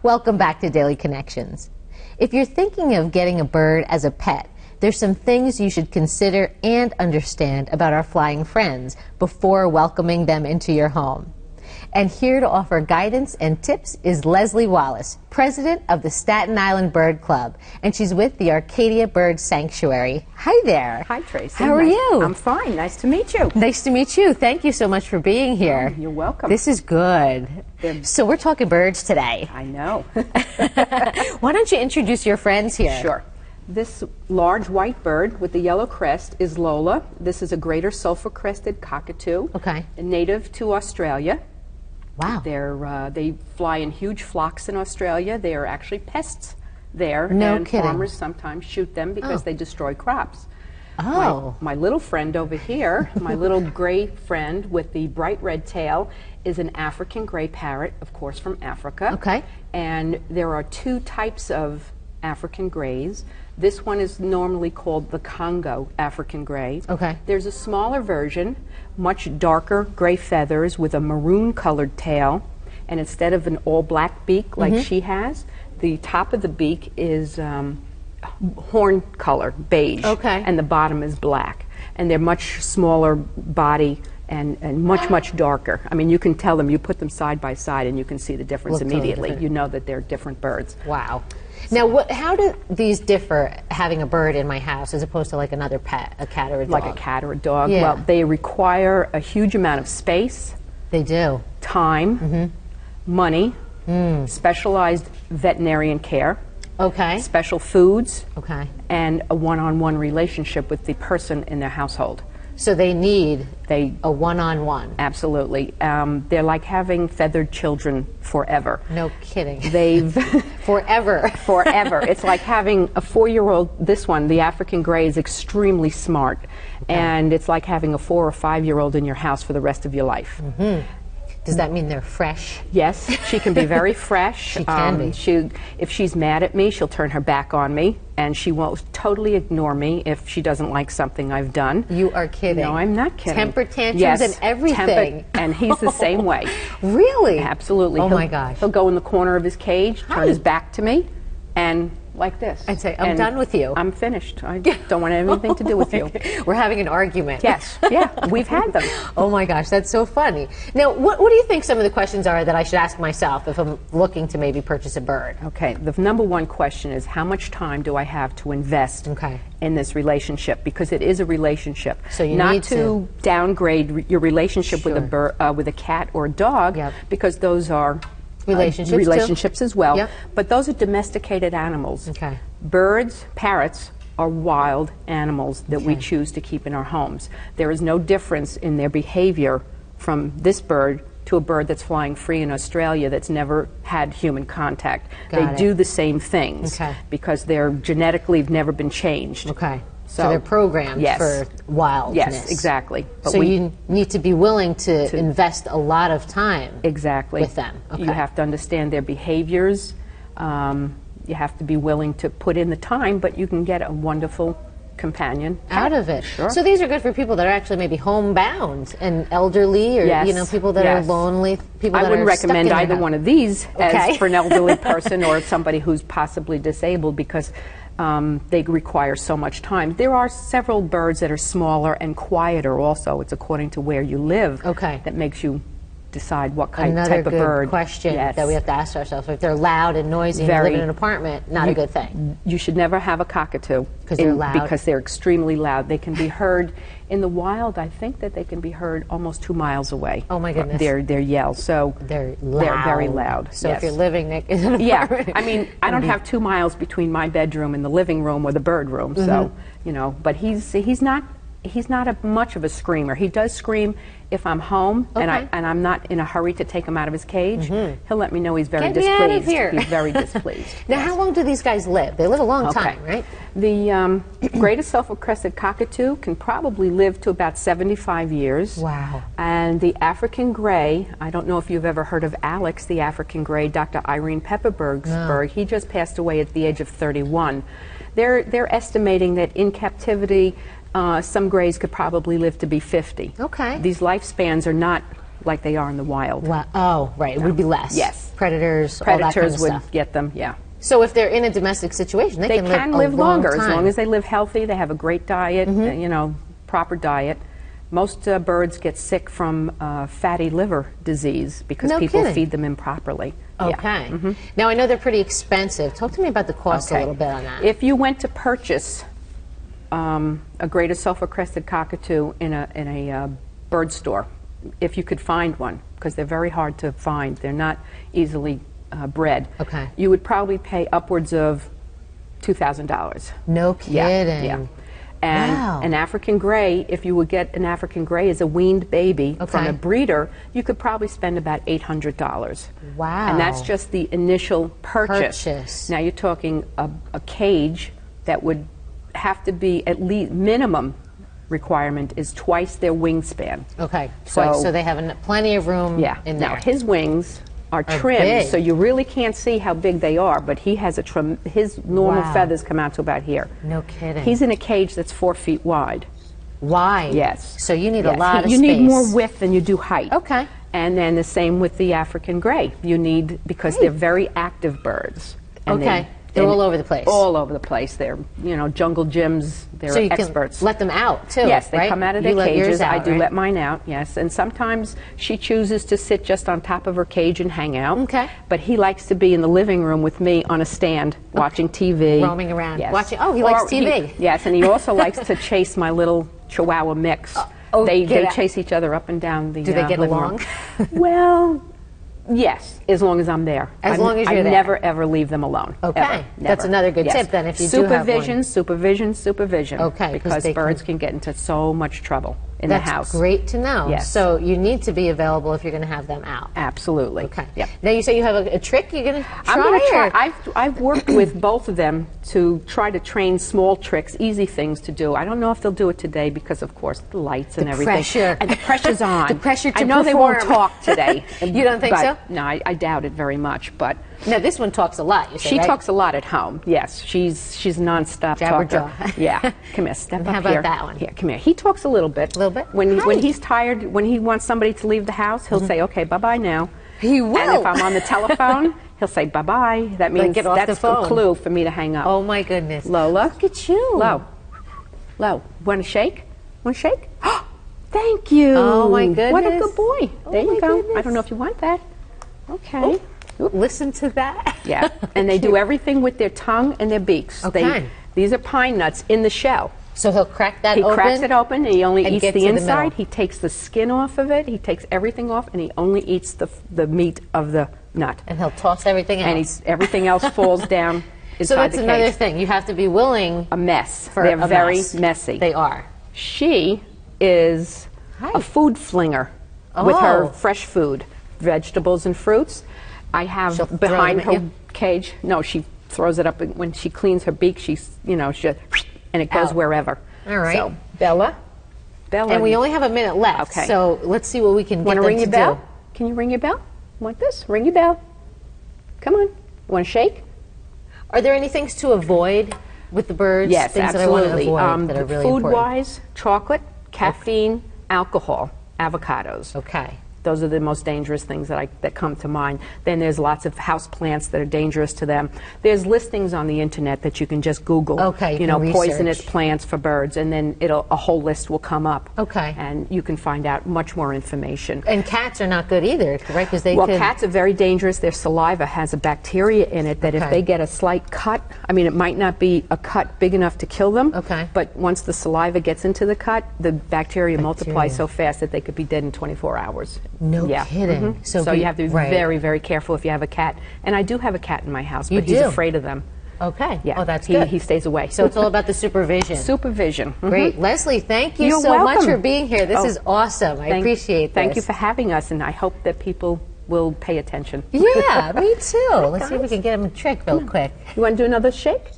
Welcome back to Daily Connections. If you're thinking of getting a bird as a pet, there's some things you should consider and understand about our flying friends before welcoming them into your home. And here to offer guidance and tips is Leslie Wallace, president of the Staten Island Bird Club, and she's with the Arcadia Bird Sanctuary. Hi there. Hi, Tracy. How are you? I'm fine. Nice to meet you. Nice to meet you. Thank you so much for being here. You're welcome. This is good. So we're talking birds today. I know. Why don't you introduce your friends here? Sure. This large white bird with the yellow crest is Lola. This is a greater sulfur-crested cockatoo. Okay. Native to Australia. Wow. They fly in huge flocks in Australia. They are actually pests there. No and kidding. Farmers sometimes shoot them because they destroy crops. Oh. My little friend over here, my little gray friend with the bright red tail, is an African gray parrot, of course, from Africa. Okay. And there are two types of African grays. This one is normally called the Congo African gray. Okay. There's a smaller version, much darker gray feathers with a maroon colored tail, and instead of an all black beak like she has, the top of the beak is horn color, beige, Okay. and the bottom is black. And they're much smaller body and much darker. I mean, you can tell them, you put them side by side and you can see the difference Look totally immediately. different. You know that they're different birds. Wow. Now, how do these differ, having a bird in my house as opposed to like another pet, a cat or a dog? Like a cat or a dog. Yeah. Well, they require a huge amount of space, They do. time, money, specialized veterinarian care, Okay. special foods, Okay. and a one-on-one relationship with the person in their household. So they need They a one-on-one. absolutely. They're like having feathered children forever. No kidding. They've Forever. forever. It's like having a 4-year-old. This one, the African gray, is extremely smart, and it's like having a 4 or 5-year-old in your house for the rest of your life. Does that mean they're fresh? Yes, she can be very fresh. She can be. If she's mad at me, she'll turn her back on me, and she won't totally ignore me if she doesn't like something I've done. You are kidding. No, I'm not kidding. Temper tantrums Yes, and everything. and he's the same way. Really? Absolutely. Oh my gosh. He'll go in the corner of his cage, Hi. turn his back to me, and like this. And say, "I'm And done with you." I'm finished. I don't want anything to do with you. We're having an argument. Yes, yeah, we've had them. Oh my gosh, that's so funny. Now, what do you think some of the questions are that I should ask myself if I'm looking to maybe purchase a bird? Okay, the number one question is, how much time do I have to invest Okay. in this relationship? Because it is a relationship. So you not need to downgrade your relationship with Sure. with a cat or a dog, Yep. because those are Relationships too? relationships as well. Yep. But those are domesticated animals. Okay. Birds, parrots, are wild animals that we Okay. choose to keep in our homes. There is no difference in their behavior from this bird to a bird that's flying free in Australia that's never had human contact. Got They it. do the same things Okay. because they're genetically never been changed. Okay. So, So, they're programmed yes. for wildness. Yes, exactly. But So you need to be willing to To- invest a lot of time. Exactly. with them. Okay. You have to understand their behaviors. You have to be willing to put in the time, but you can get a wonderful companion Out of it. Sure. So these are good for people that are actually maybe homebound and elderly, or Yes, people that are yes. lonely, people I that wouldn't are stuck in recommend their either house. one of these Okay. as for an elderly person or somebody who's possibly disabled, because they require so much time. There are several birds that are smaller and quieter also. It's according to where you live Okay. that makes you decide what Another type of good bird. question Yes. that we have to ask ourselves. If they're loud and noisy and Very- live in an apartment, not a good thing. You should never have a cockatoo. 'Cause they're loud? Because they're extremely loud. They can be heard in the wild. I think that they can be heard almost 2 miles away. Oh, my goodness. Their yells. So They're loud. They're very loud. So yes. if you're living next in an Yeah, apartment, I mean, I don't have 2 miles between my bedroom and the living room or the bird room. So but he's not much of a screamer. He does scream if I'm home Okay. and I'm not in a hurry to take him out of his cage. He'll let me know he's very Get me displeased. out of here. He's very displeased. Now, how long do these guys live? They live a long time, right? The greatest sulfur-crested cockatoo can probably live to about 75 years. Wow. And the African gray, I don't know if you've ever heard of Alex, the African gray, Dr. Irene Pepperbergsberg. He just passed away at the age of 31. They're estimating that in captivity, some grays could probably live to be 50. Okay. These lifespans are not like they are in the wild. Wow. Oh, right. It would be less. Yes. predators, all that kind of Predators would stuff. get them, yeah. So if they're in a domestic situation, they They can live a longer long as time. long as they live healthy, they have a great diet, proper diet. Most birds get sick from fatty liver disease because No people kidding. feed them improperly. Yeah. Okay. Now I know they're pretty expensive. Talk to me about the cost a little bit on that. If you went to purchase a greater sulfur-crested cockatoo in a bird store, if you could find one, because they're very hard to find, they're not easily bred. Okay. You would probably pay upwards of $2,000. No kidding. Yeah. And Wow. an African gray, if you would get an African gray as a weaned baby from Okay. a breeder, you could probably spend about $800. Wow. And that's just the initial purchase. Purchase. Now you're talking a cage that would have to be at least minimum requirement is twice their wingspan. Okay. So- So they have plenty of room Yeah. in there. Now his wings are trimmed, big. so you really can't see how big they are. But he has his normal Wow. feathers come out to about here. No kidding. He's in a cage that's 4 feet wide. wide. Yes. So you need a Yes. lot of you space. need more width than you do height. Okay. And then the same with the African gray. You need, because they're very active birds. And Okay. They're all over the place. All over the place. They're, jungle gyms. They're So you experts. can let them out too. Yes, they right? come out of You their let yours cages. I out, do right? let mine out, yes. And sometimes she chooses to sit just on top of her cage and hang out. Okay. But he likes to be in the living room with me on a stand watching TV. Roaming around. Yes. Watching- oh, he likes TV. Yes, and he also likes to chase my little Chihuahua mix. They get out. chase each other up and down the Do they get living along? room. Well, yes, as long as I'm there. As long as you're I there. never, ever leave them alone. Okay. Ever, That's never. another good Yes. tip then if you do have one. Supervision. Okay, 'cause Because they birds can- can get into so much trouble in That's the house. great to know. Yes. So you need to be available if you're going to have them out. Absolutely. Okay. Yep. Now you say you have a trick you're going to try? I'm going to try. or- I've worked with both of them to try to train small tricks, easy things to do. I don't know if they'll do it today because, of course, the lights and everything. pressure. And the pressure's on. The pressure to I know they won't perform. talk today. You don't think but- so? No, I doubt it very much. But Now this one talks a lot, you say, she right? talks a lot at home. Yes, she's nonstop talker. Jabberjaw. Yeah, come here, step up how about here. that one? Yeah, come here. He talks a little bit. A little bit? When Hi. he's tired, when he wants somebody to leave the house, he'll say, "Okay, bye bye now." He will. And if I'm on the telephone, he'll say bye bye. That means get off the that's phone. a clue for me to hang up. Oh my goodness. Lola. Look at you. Low. Want to shake? Want to shake? Thank you. Oh, my What a goodness. good boy. Oh, There my you go. goodness. I don't know if you want that. Okay. Listen to that. Yeah. And they do everything with their tongue and their beaks. Okay. These are pine nuts in the shell. So he'll crack that He open. cracks it open and he only and eats gets the to the inside. middle. He takes the skin off of it. He takes everything off and he only eats the meat of the nut. And he'll toss everything else. And everything else falls down inside so that's the another cage. thing. You have to be willing A mess. for They're a very mess. messy. They are. She is Hi. a food flinger with her Oh. fresh food, vegetables and fruits. I have She'll throw behind them at her you? cage. No, she throws it up and when she cleans her beak. She's she and it goes Out. wherever. All right. So Bella. And we only have a minute left. Okay. So let's see what we can get want them to ring to your bell? do. Can you ring your bell? Want this? Ring your bell. Come on. Want to shake? Are there any things to avoid with the birds? Yes, things absolutely. that I want to avoid that are really important? Food-wise, chocolate, caffeine, alcohol, avocados. Okay. Those are the most dangerous things that come to mind. Then there's lots of house plants that are dangerous to them. There's listings on the internet that you can just Google. Okay, you can poisonous research. plants for birds, and then a whole list will come up. Okay. And you can find out much more information. And cats are not good either, right? Because they Well, could. cats are very dangerous. Their saliva has a bacteria in it that if Okay. they get a slight cut, I mean, it might not be a cut big enough to kill them. Okay. But once the saliva gets into the cut, the bacteria multiply so fast that they could be dead in 24 hours. No Yeah. kidding. So be- you have to be right. very, very careful if you have a cat. And I do have a cat in my house, You but he's do? afraid of them. Okay. Yeah. Oh, that's he, good. He stays away. So it's all about the supervision. Supervision. Mhm. Great. Leslie, thank you You're so much welcome. for being here. This Oh, is awesome. I appreciate this. Thank you for having us, and I hope that people will pay attention. Yeah, me too. Let's see if we can get him a trick real quick. You want to do another shake?